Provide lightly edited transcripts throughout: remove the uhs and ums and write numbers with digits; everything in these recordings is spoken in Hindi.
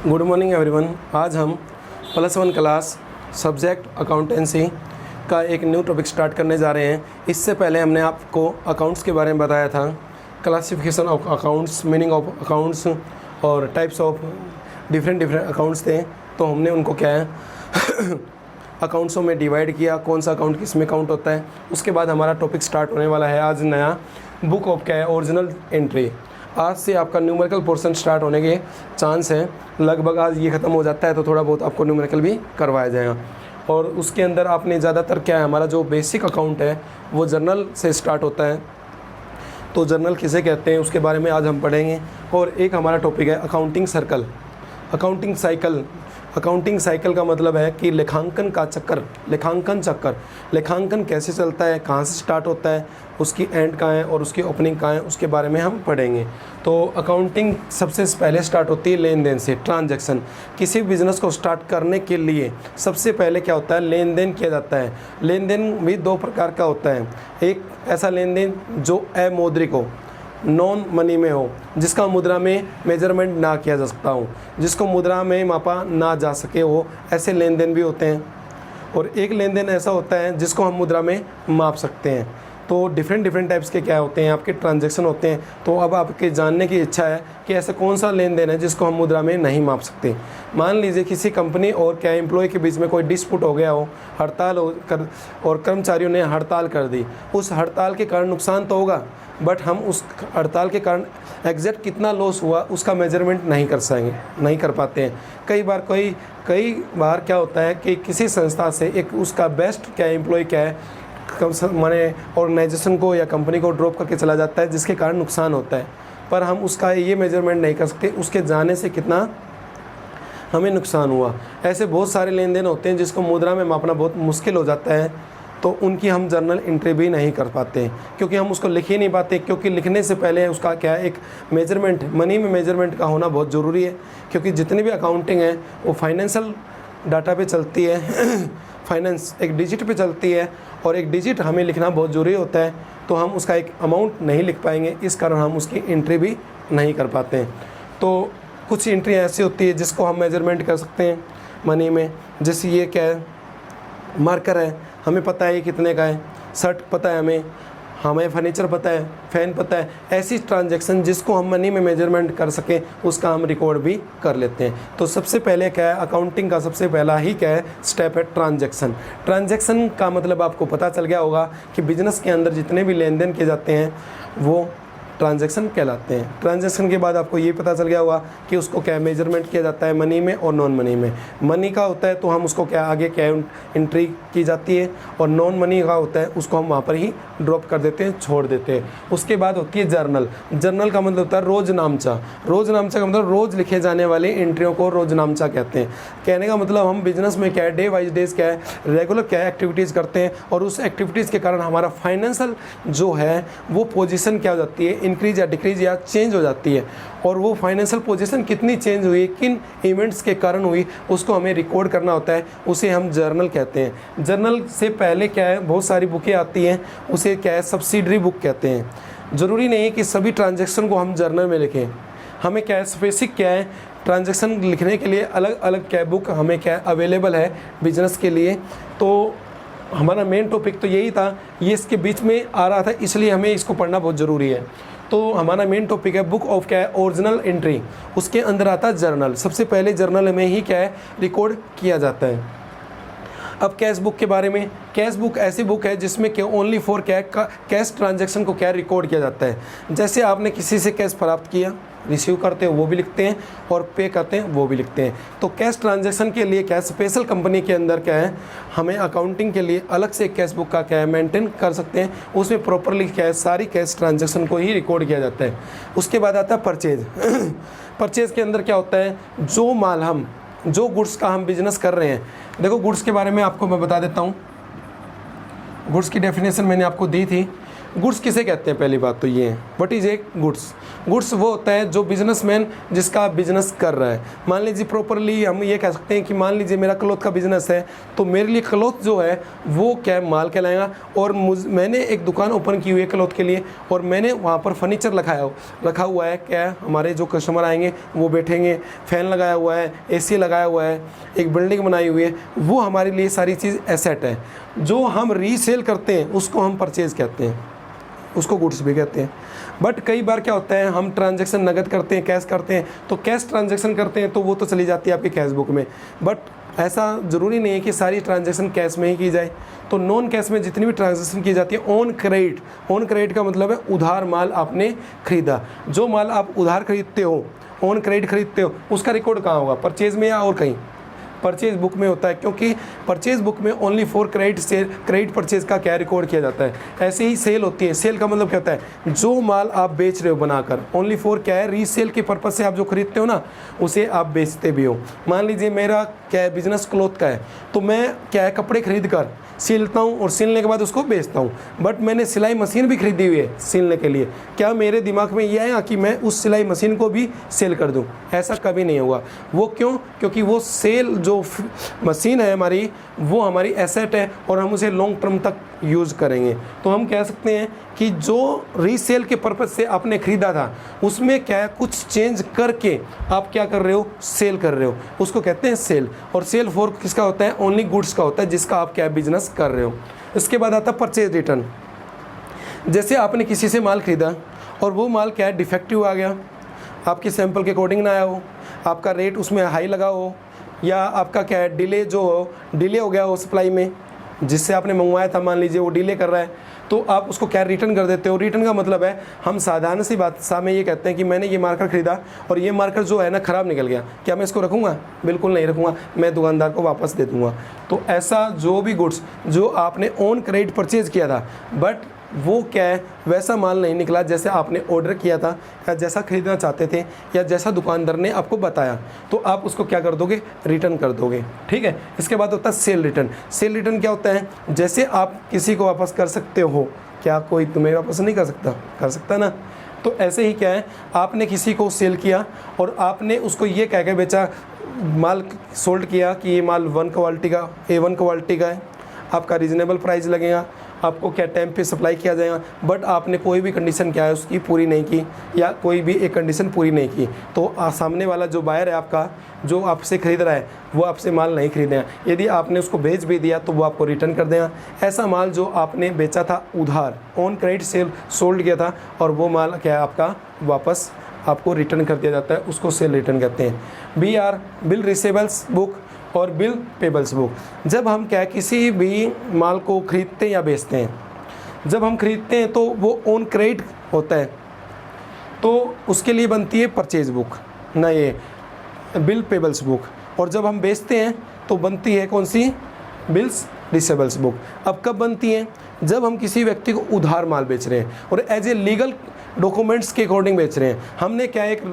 Good morning everyone. आज हम +1 क्लास सब्जेक्ट अकाउंटेंसी का एक न्यू टॉपिक स्टार्ट करने जा रहे हैं। इससे पहले हमने आपको अकाउंट्स के बारे में बताया था, classification of accounts, meaning of accounts और टाइप्स ऑफ डिफरेंट अकाउंट्स थे। तो हमने उनको क्या है अकाउंट्सों में डिवाइड किया, कौन सा अकाउंट किस में काउंट होता है। उसके बाद हमारा टॉपिक स्टार्ट होने वाला है आज नया बुक ऑफ क्या है ओरिजिनल एंट्री। आज से आपका न्यूमेरिकल पोर्शन स्टार्ट होने के चांस है, लगभग आज ये ख़त्म हो जाता है तो थोड़ा बहुत आपको न्यूमेरिकल भी करवाया जाएगा। और उसके अंदर आपने ज़्यादातर क्या है, हमारा जो बेसिक अकाउंट है वो जर्नल से स्टार्ट होता है। तो जर्नल किसे कहते हैं उसके बारे में आज हम पढ़ेंगे। और एक हमारा टॉपिक है accounting circle, accounting cycle. Accounting cycle का मतलब है कि लेखांकन का चक्कर, लेखांकन कैसे चलता है, कहाँ से स्टार्ट होता है, उसकी एंड कहाँ है और उसकी ओपनिंग कहाँ है, उसके बारे में हम पढ़ेंगे। तो अकाउंटिंग सबसे पहले स्टार्ट होती है लेन देन से, ट्रांजैक्शन। किसी बिज़नेस को स्टार्ट करने के लिए सबसे पहले क्या होता है, लेन देन किया जाता है। लेन देन भी दो प्रकार का होता है। एक ऐसा लेन देन जो अमौद्रिक हो, नॉन मनी में हो, जिसका मुद्रा में मेजरमेंट ना किया जा सकता हो, जिसको मुद्रा में मापा ना जा सके हो, ऐसे लेन देन भी होते हैं। और एक लेन देन ऐसा होता है जिसको हम मुद्रा में माप सकते हैं। तो डिफरेंट टाइप्स के क्या होते हैं, आपके ट्रांजैक्शन होते हैं। तो अब आपके जानने की इच्छा है कि ऐसा कौन सा लेन देन है जिसको हम मुद्रा में नहीं माप सकते। मान लीजिए किसी कंपनी और क्या एम्प्लॉय के बीच में कोई डिस्प्यूट हो गया हो, हड़ताल हो कर और कर्मचारियों ने हड़ताल कर दी। उस हड़ताल के कारण नुकसान तो होगा, बट हम उस हड़ताल के कारण एग्जैक्ट कितना लॉस हुआ उसका मेजरमेंट नहीं कर पाते हैं। कई बार क्या होता है कि किसी संस्था से एक उसका बेस्ट क्या एम्प्लॉय क्या है माने ऑर्गेनाइजेशन को या कंपनी को ड्रॉप करके चला जाता है, जिसके कारण नुकसान होता है। पर हम उसका ये मेजरमेंट नहीं कर सकते उसके जाने से कितना हमें नुकसान हुआ। ऐसे बहुत सारे लेन देन होते हैं जिसको मुद्रा में मापना बहुत मुश्किल हो जाता है। तो उनकी हम जर्नल एंट्री भी नहीं कर पाते क्योंकि हम उसको लिख ही नहीं पाते, क्योंकि लिखने से पहले उसका क्या है, एक मेजरमेंट, मनी में मेजरमेंट का होना बहुत ज़रूरी है। क्योंकि जितनी भी अकाउंटिंग है वो फाइनेंशियल डाटा पे चलती है फाइनेंस एक डिजिट पे चलती है और एक डिजिट हमें लिखना बहुत ज़रूरी होता है। तो हम उसका एक अमाउंट नहीं लिख पाएंगे, इस कारण हम उसकी एंट्री भी नहीं कर पाते हैं। तो कुछ एंट्री ऐसी होती है जिसको हम मेजरमेंट कर सकते हैं मनी में। जैसे ये क्या है, मार्कर है, हमें पता है ये कितने का है, शर्ट पता है हमें फर्नीचर पता है, फ़ैन पता है। ऐसी ट्रांजैक्शन जिसको हम मनी में मेजरमेंट कर सकें उसका हम रिकॉर्ड भी कर लेते हैं। तो सबसे पहले क्या है, अकाउंटिंग का सबसे पहला ही क्या है स्टेप है ट्रांजैक्शन। ट्रांजैक्शन का मतलब आपको पता चल गया होगा कि बिजनेस के अंदर जितने भी लेन देन किए जाते हैं वो ट्रांजैक्शन कहलाते हैं। ट्रांजैक्शन के बाद आपको ये पता चल गया होगा कि उसको क्या मेजरमेंट किया जाता है मनी में और नॉन मनी में। मनी का होता है तो हम उसको क्या आगे क्या एंट्री की जाती है, और नॉन मनी का होता है उसको हम वहाँ पर ही ड्रॉप कर देते हैं, छोड़ देते हैं। उसके बाद होती है जर्नल। जर्नल का मतलब होता है रोजनामचा। रोजनामचा का मतलब रोज़ लिखे जाने वाली एंट्रियों को रोजनामचा कहते हैं। कहने का मतलब हम बिजनेस में क्या है, डे वाइज डेज क्या है, रेगुलर क्या है एक्टिविटीज़ करते हैं और उस एक्टिविटीज़ के कारण हमारा फाइनेंशियल जो है वो पोजीशन क्या हो जाती है, इंक्रीज या डिक्रीज या चेंज हो जाती है। और वो फाइनेंशियल पोजीशन कितनी चेंज हुई, किन इवेंट्स के कारण हुई, उसको हमें रिकॉर्ड करना होता है, उसे हम जर्नल कहते हैं। जर्नल से पहले क्या है, बहुत सारी बुकें आती हैं, उसे क्या है सब्सिडरी बुक कहते हैं। ज़रूरी नहीं है कि सभी ट्रांजैक्शन को हम जर्नल में लिखें। हमें क्या है स्पेसिफिक क्या है ट्रांजैक्शन लिखने के लिए अलग अलग क्या बुक हमें क्या अवेलेबल है बिजनेस के लिए। तो हमारा मेन टॉपिक तो यही था, ये इसके बीच में आ रहा था, इसलिए हमें इसको पढ़ना बहुत ज़रूरी है। तो हमारा मेन टॉपिक है बुक ऑफ क्या है ओरिजिनल एंट्री, उसके अंदर आता है जर्नल। सबसे पहले जर्नल में ही क्या है रिकॉर्ड किया जाता है। अब कैश बुक के बारे में, कैश बुक ऐसी बुक है जिसमें क्या ओनली फॉर क्या कैश ट्रांजैक्शन को क्या रिकॉर्ड किया जाता है। जैसे आपने किसी से कैश प्राप्त किया, रिसीव करते हैं वो भी लिखते हैं और पे करते हैं वो भी लिखते हैं। तो कैश ट्रांजैक्शन के लिए क्या स्पेशल कंपनी के अंदर क्या है, हमें अकाउंटिंग के लिए अलग से कैश बुक का क्या है मेंटेन कर सकते हैं। उसमें प्रॉपरली क्या है सारी कैश ट्रांजैक्शन को ही रिकॉर्ड किया जाता है। उसके बाद आता है परचेज परचेज के अंदर क्या होता है, जो माल हम जो गुड्स का हम बिजनेस कर रहे हैं। देखो गुड्स के बारे में आपको मैं बता देता हूँ। गुड्स की डेफिनेशन मैंने आपको दी थी। गुड्स किसे कहते हैं? पहली बात तो ये है, what is a goods? Goods वो होता है जो बिजनेसमैन जिसका बिजनेस कर रहा है। मान लीजिए प्रॉपरली हम ये कह सकते हैं कि मान लीजिए मेरा क्लॉथ का बिजनेस है, तो मेरे लिए क्लॉथ जो है वो क्या माल कहलाएगा। और मैंने एक दुकान ओपन की हुई है क्लॉथ के लिए, और मैंने वहाँ पर फर्नीचर रखा हुआ है, क्या हमारे जो कस्टमर आएंगे वो बैठेंगे, फ़ैन लगाया हुआ है, AC लगाया हुआ है, एक बिल्डिंग बनाई हुई है, वो हमारे लिए सारी चीज़ एसेट है। जो हम रीसेल करते हैं उसको हम परचेज़ कहते हैं, उसको गुड्स भी कहते हैं। बट कई बार क्या होता है, हम ट्रांजैक्शन नगद करते हैं, कैश करते हैं, तो कैश ट्रांजैक्शन करते हैं तो वो तो चली जाती है आपकी कैश बुक में। बट ऐसा ज़रूरी नहीं है कि सारी ट्रांजैक्शन कैश में ही की जाए। तो नॉन कैश में जितनी भी ट्रांजैक्शन की जाती है ऑन क्रेडिट का मतलब है उधार माल आपने खरीदा। जो माल आप उधार खरीदते हो, ऑन क्रेडिट खरीदते हो, उसका रिकॉर्ड कहाँ होगा? परचेज़ में या और कहीं? परचेज बुक में होता है, क्योंकि परचेज बुक में ओनली फॉर क्रेडिट परचेज का क्या रिकॉर्ड किया जाता है। ऐसे ही सेल होती है। सेल का मतलब क्या होता है? जो माल आप बेच रहे हो बनाकर, ओनली फॉर क्या है? रीसेल के पर्पज़ से आप जो खरीदते हो ना, उसे आप बेचते भी हो। मान लीजिए मेरा क्या है, बिजनेस क्लॉथ का है, तो मैं क्या है, कपड़े खरीद कर सिलता हूँ और सिलने के बाद उसको बेचता हूँ। बट मैंने सिलाई मशीन भी खरीदी हुई है सिलने के लिए। क्या मेरे दिमाग में ये आएगा कि मैं उस सिलाई मशीन को भी सेल कर दूँ? ऐसा कभी नहीं होगा। वो क्यों? क्योंकि वो सेल जो मशीन है हमारी, वो हमारी एसेट है और हम उसे लॉन्ग टर्म तक यूज़ करेंगे। तो हम कह सकते हैं कि जो रीसेल के पर्पज़ से आपने ख़रीदा था, उसमें क्या है, कुछ चेंज करके आप क्या कर रहे हो? सेल कर रहे हो। उसको कहते हैं सेल। और सेल फॉर किसका होता है? ओनली गुड्स का होता है, जिसका आप क्या बिजनेस कर रहे हो। इसके बाद आता है परचेज रिटर्न। जैसे आपने किसी से माल ख़रीदा और वो माल क्या है, डिफेक्टिव आ गया, आपके सैंपल के अकॉर्डिंग ना आया हो, आपका रेट उसमें हाई लगा हो, या आपका क्या है, डिले हो गया हो सप्लाई में, जिससे आपने मंगवाया था मान लीजिए वो डिले कर रहा है, तो आप उसको क्या रिटर्न कर देते हो। रिटर्न का मतलब है, हम साधारण सी बात सामने ये कहते हैं कि मैंने ये मार्कर ख़रीदा और ये मार्कर जो है ना ख़राब निकल गया, क्या मैं इसको रखूँगा? बिल्कुल नहीं रखूँगा, मैं दुकानदार को वापस दे दूँगा। तो ऐसा जो भी गुड्स जो आपने ऑन क्रेडिट परचेज़ किया था, बट वो क्या है, वैसा माल नहीं निकला जैसे आपने ऑर्डर किया था, या जैसा ख़रीदना चाहते थे, या जैसा दुकानदार ने आपको बताया, तो आप उसको क्या कर दोगे? रिटर्न कर दोगे। ठीक है। इसके बाद होता है सेल रिटर्न। सेल रिटर्न क्या होता है? जैसे आप किसी को वापस कर सकते हो, क्या कोई तुम्हें वापस नहीं कर सकता? कर सकता ना। तो ऐसे ही क्या है, आपने किसी को सेल किया और आपने उसको ये कह के बेचा, माल सोल्ड किया कि ये माल A1 क्वालिटी का है, आपका रीज़नेबल प्राइस लगेगा, आपको क्या टाइम पे सप्लाई किया जाएगा। बट आपने कोई भी कंडीशन क्या है उसकी पूरी नहीं की, या कोई भी एक कंडीशन पूरी नहीं की, तो सामने वाला जो बायर है आपका, जो आपसे ख़रीद रहा है, वो आपसे माल नहीं खरीदेगा। यदि आपने उसको भेज भी दिया तो वो आपको रिटर्न कर देगा। ऐसा माल जो आपने बेचा था उधार, ऑन क्रेडिट सेल सोल्ड किया था, और वो माल क्या है आपका वापस आपको रिटर्न कर दिया जाता है, उसको सेल रिटर्न कहते हैं। BR बिल रिसीवेबल्स बुक और बिल पेबल्स बुक। जब हम क्या किसी भी माल को खरीदते हैं या बेचते हैं, जब हम खरीदते हैं तो वो ऑन क्रेडिट होता है, तो उसके लिए बनती है परचेज बुक, ना ये बिल पेबल्स बुक। और जब हम बेचते हैं तो बनती है कौन सी? Bills receivables book. अब कब बनती है? जब हम किसी व्यक्ति को उधार माल बेच रहे हैं और एज ए लीगल डॉक्यूमेंट्स के अकॉर्डिंग बेच रहे हैं। हमने क्या एक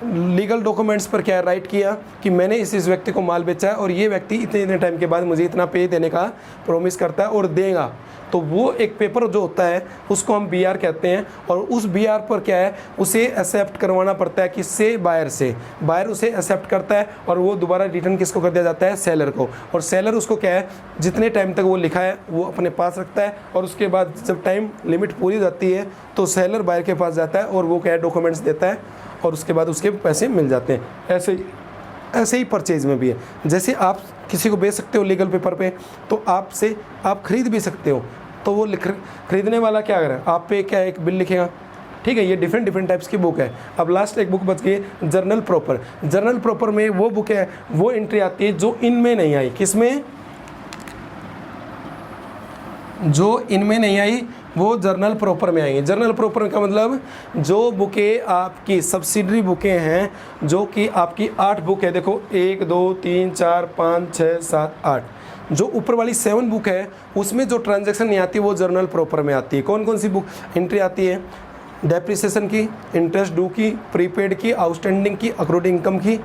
लीगल डॉक्यूमेंट्स पर क्या राइट किया कि मैंने इस व्यक्ति को माल बेचा है और ये व्यक्ति इतने इतने टाइम के बाद मुझे इतना पे देने का प्रॉमिस करता है और देगा। तो वो एक पेपर जो होता है उसको हम BR कहते हैं, और उस BR पर क्या है, उसे एक्सेप्ट करवाना पड़ता है किससे? बायर से। बायर उसे एक्सेप्ट करता है और वो दोबारा रिटर्न किसको कर दिया जाता है? सेलर को। और सेलर उसको क्या है, जितने टाइम तक वो लिखा है वो अपने पास रखता है, और उसके बाद जब टाइम लिमिट पूरी हो जाती है तो सेलर बायर के पास जाता है और वो क्या है, डॉक्यूमेंट्स देता है, और उसके बाद उसके पैसे मिल जाते हैं। ऐसे ही परचेज में भी है। जैसे आप किसी को बेच सकते हो लीगल पेपर पे, तो आपसे आप खरीद भी सकते हो, तो वो खरीदने वाला क्या करें, आप पे क्या एक बिल लिखेगा। ठीक है। ये डिफरेंट टाइप्स की बुक है। अब लास्ट एक बुक बच गई, जर्नल प्रॉपर। जर्नल प्रॉपर में वो बुक है, वो एंट्री आती है जो इनमें नहीं आई। किसमें? जो इनमें नहीं आई वो जर्नल प्रॉपर में आएंगे। जर्नल प्रॉपर का मतलब जो बुकें आपकी सब्सिडरी बुकें हैं, जो कि आपकी 8 बुक है। देखो 1 2 3 4 5 6 7 8, जो ऊपर वाली 7 बुक है उसमें जो ट्रांजैक्शन नहीं आती वो जर्नल प्रॉपर में आती है। कौन कौन सी बुक एंट्री आती है? डेप्रिसिएशन की, इंटरेस्ट ड्यू की, प्रीपेड की, आउटस्टैंडिंग की, अक्रूड इनकम की,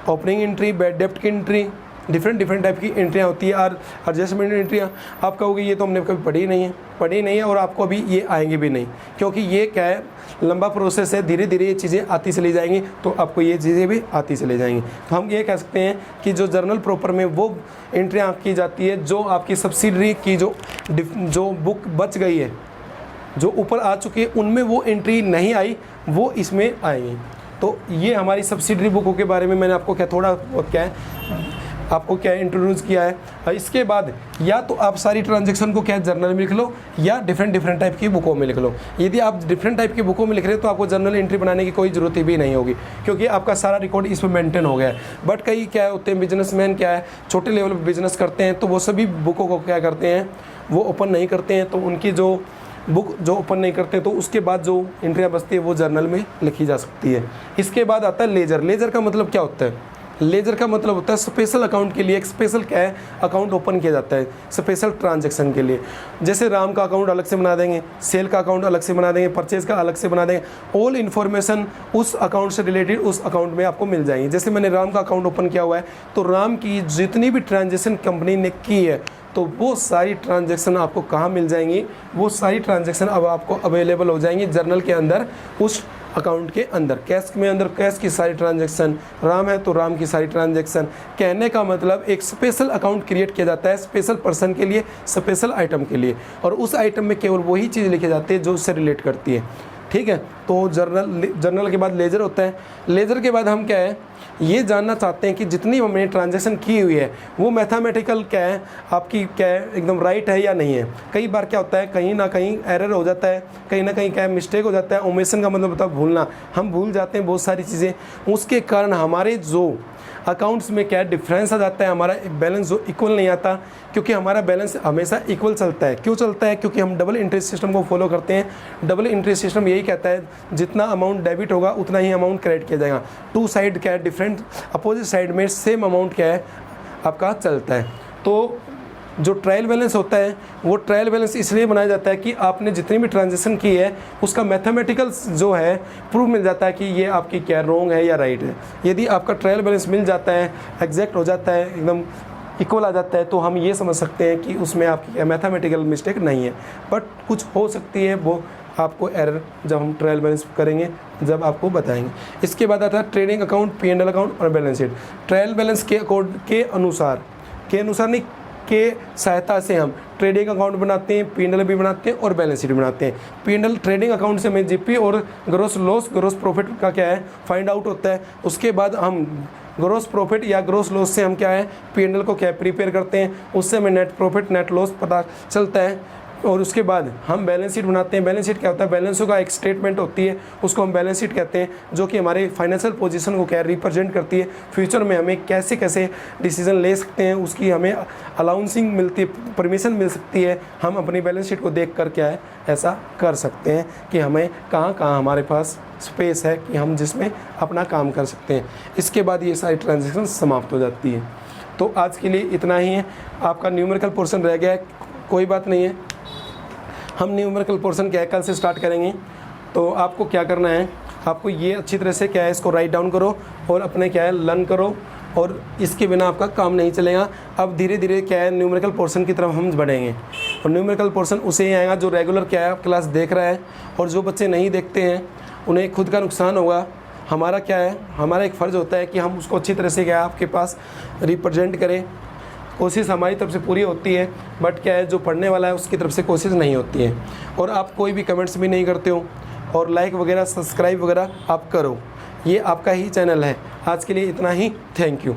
ओपनिंग एंट्री, बैड डेप्ट की एंट्री, डिफरेंट टाइप की एंट्रियाँ होती है। और एडजस्टमेंट एंट्रियाँ आप कहोगे ये तो हमने कभी पढ़ी नहीं है और आपको अभी ये आएंगे भी नहीं, क्योंकि ये क्या है, लंबा प्रोसेस है, धीरे धीरे ये चीज़ें आती चली जाएंगी, तो आपको ये चीज़ें भी आती चली जाएंगी। तो हम ये कह सकते हैं कि जो जर्नल प्रॉपर में वो एंट्रियाँ की जाती है जो आपकी सब्सिडरी की जो बुक बच गई है, जो ऊपर आ चुकी है, उनमें वो एंट्री नहीं आई, वो इसमें आएंगी। तो ये हमारी सब्सिडरी बुकों के बारे में मैंने आपको आपको क्या इंट्रोड्यूस किया है। इसके बाद या तो आप सारी ट्रांजैक्शन को क्या जर्नल में लिख लो या डिफरेंट टाइप की बुकों में लिख लो। यदि आप डिफरेंट टाइप की बुकों में लिख रहे हो तो आपको जर्नल एंट्री बनाने की कोई ज़रूरत भी नहीं होगी, क्योंकि आपका सारा रिकॉर्ड इसमें मेंटेन हो गया है। बट कई क्या होते हैं, बिजनेसमैन क्या है, छोटे लेवल पर बिजनेस करते हैं, तो वो सभी बुकों को क्या करते हैं, वो ओपन नहीं करते हैं। तो उनकी जो बुक जो ओपन नहीं करते तो उसके बाद जो एंट्रियाँ बचती है वो जर्नल में लिखी जा सकती है। इसके बाद आता है लेजर। लेजर का मतलब क्या होता है? लेजर का मतलब होता है स्पेशल अकाउंट के लिए एक स्पेशल क्या है अकाउंट ओपन किया जाता है स्पेशल ट्रांजैक्शन के लिए। जैसे राम का अकाउंट अलग से बना देंगे, सेल का अकाउंट अलग से बना देंगे, परचेज का अलग से बना देंगे। ऑल इन्फॉर्मेशन उस अकाउंट से रिलेटेड उस अकाउंट में आपको मिल जाएंगी। जैसे मैंने राम का अकाउंट ओपन किया हुआ है, तो राम की जितनी भी ट्रांजैक्शन कंपनी ने की है, तो वो सारी ट्रांजैक्शन आपको कहाँ मिल जाएंगी, वो सारी ट्रांजैक्शन अब आपको अवेलेबल हो जाएंगी जर्नल के अंदर, उस अकाउंट के अंदर। कैश की सारी ट्रांजैक्शन, राम है तो राम की सारी ट्रांजैक्शन। कहने का मतलब एक स्पेशल अकाउंट क्रिएट किया जाता है स्पेशल पर्सन के लिए, स्पेशल आइटम के लिए, और उस आइटम में केवल वही चीज़ लिखी जाती है जो उससे रिलेट करती है। ठीक है, तो जर्नल के बाद लेजर होता है। लेजर के बाद हम क्या है, ये जानना चाहते हैं कि जितनी हमने ट्रांजैक्शन की हुई है वो मैथमेटिकल क्या है, आपकी क्या है, एकदम राइट है या नहीं है। कई बार क्या होता है, कहीं ना कहीं एरर हो जाता है, कहीं ना कहीं क्या है मिस्टेक हो जाता है। ओमिशन का मतलब होता है भूलना, हम भूल जाते हैं बहुत सारी चीज़ें, उसके कारण हमारे जो अकाउंट्स में क्या डिफरेंस आ जाता है, हमारा बैलेंस जो इक्वल नहीं आता, क्योंकि हमारा बैलेंस हमेशा इक्वल चलता है। क्यों चलता है? क्योंकि हम डबल इंटरेस्ट सिस्टम को फॉलो करते हैं। डबल इंटरेस्ट सिस्टम यही कहता है जितना अमाउंट डेबिट होगा उतना ही अमाउंट क्रेडिट किया जाएगा। टू साइड क्या है, डिफरेंट अपोजिट साइड में सेम अमाउंट क्या है आपका चलता है। तो जो ट्रायल बैलेंस होता है वो ट्रायल बैलेंस इसलिए बनाया जाता है कि आपने जितनी भी ट्रांजैक्शन की है उसका मैथमेटिकल जो है प्रूफ मिल जाता है कि ये आपकी क्या रॉन्ग है या राइट है। यदि आपका ट्रायल बैलेंस मिल जाता है, एग्जैक्ट हो जाता है, एकदम इक्वल आ जाता है, तो हम ये समझ सकते हैं कि उसमें आपकी मैथमेटिकल मिस्टेक नहीं है। बट कुछ हो सकती है, वो आपको एरर जब हम ट्रायल बैलेंस करेंगे जब आपको बताएंगे। इसके बाद आता है ट्रेडिंग अकाउंट, P&L अकाउंट और बैलेंस शीट। ट्रायल बैलेंस के अनुसार नहीं के सहायता से हम ट्रेडिंग अकाउंट बनाते हैं, P&L भी बनाते हैं और बैलेंस शीट बनाते हैं। P&L ट्रेडिंग अकाउंट से हमें जीपी और ग्रोस लॉस ग्रोस प्रॉफिट का क्या है फाइंड आउट होता है। उसके बाद हम ग्रोस प्रॉफिट या ग्रोस लॉस से हम क्या है P&L को क्या प्रिपेयर करते हैं, उससे हमें नेट प्रॉफिट नेट लॉस पता चलता है। और उसके बाद हम बैलेंस शीट बनाते हैं। बैलेंस शीट क्या होता है, बैलेंसों का एक स्टेटमेंट होती है, उसको हम बैलेंस शीट कहते हैं, जो कि हमारे फाइनेंशियल पोजीशन को क्या रिप्रेजेंट करती है। फ्यूचर में हमें कैसे कैसे डिसीजन ले सकते हैं उसकी हमें अलाउंसिंग मिलती है, परमिशन मिल सकती है। हम अपनी बैलेंस शीट को देख कर क्या है ऐसा कर सकते हैं कि हमें कहाँ कहाँ हमारे पास स्पेस है कि हम जिसमें अपना काम कर सकते हैं। इसके बाद ये सारी ट्रांजेक्शन समाप्त हो जाती है। तो आज के लिए इतना ही है। आपका न्यूमेरिकल पोर्शन रह गया है, कोई बात नहीं है, हम न्यूमेरिकल पोर्शन क्या है कल से स्टार्ट करेंगे। तो आपको क्या करना है, आपको ये अच्छी तरह से क्या है इसको राइट डाउन करो और अपने क्या है लर्न करो, और इसके बिना आपका काम नहीं चलेगा। अब धीरे धीरे क्या है न्यूमेरिकल पोर्शन की तरफ हम बढ़ेंगे, और न्यूमेरिकल पोर्शन उसे ही आएगा जो रेगुलर क्या है क्लास देख रहा है, और जो बच्चे नहीं देखते हैं उन्हें खुद का नुकसान होगा। हमारा क्या है, हमारा एक फ़र्ज़ होता है कि हम उसको अच्छी तरह से क्या है आपके पास रिप्रेजेंट करें। कोशिश हमारी तरफ से पूरी होती है, बट क्या है जो पढ़ने वाला है उसकी तरफ से कोशिश नहीं होती है। और आप कोई भी कमेंट्स भी नहीं करते हो, और लाइक वगैरह सब्सक्राइब वगैरह आप करो, ये आपका ही चैनल है। आज के लिए इतना ही, थैंक यू।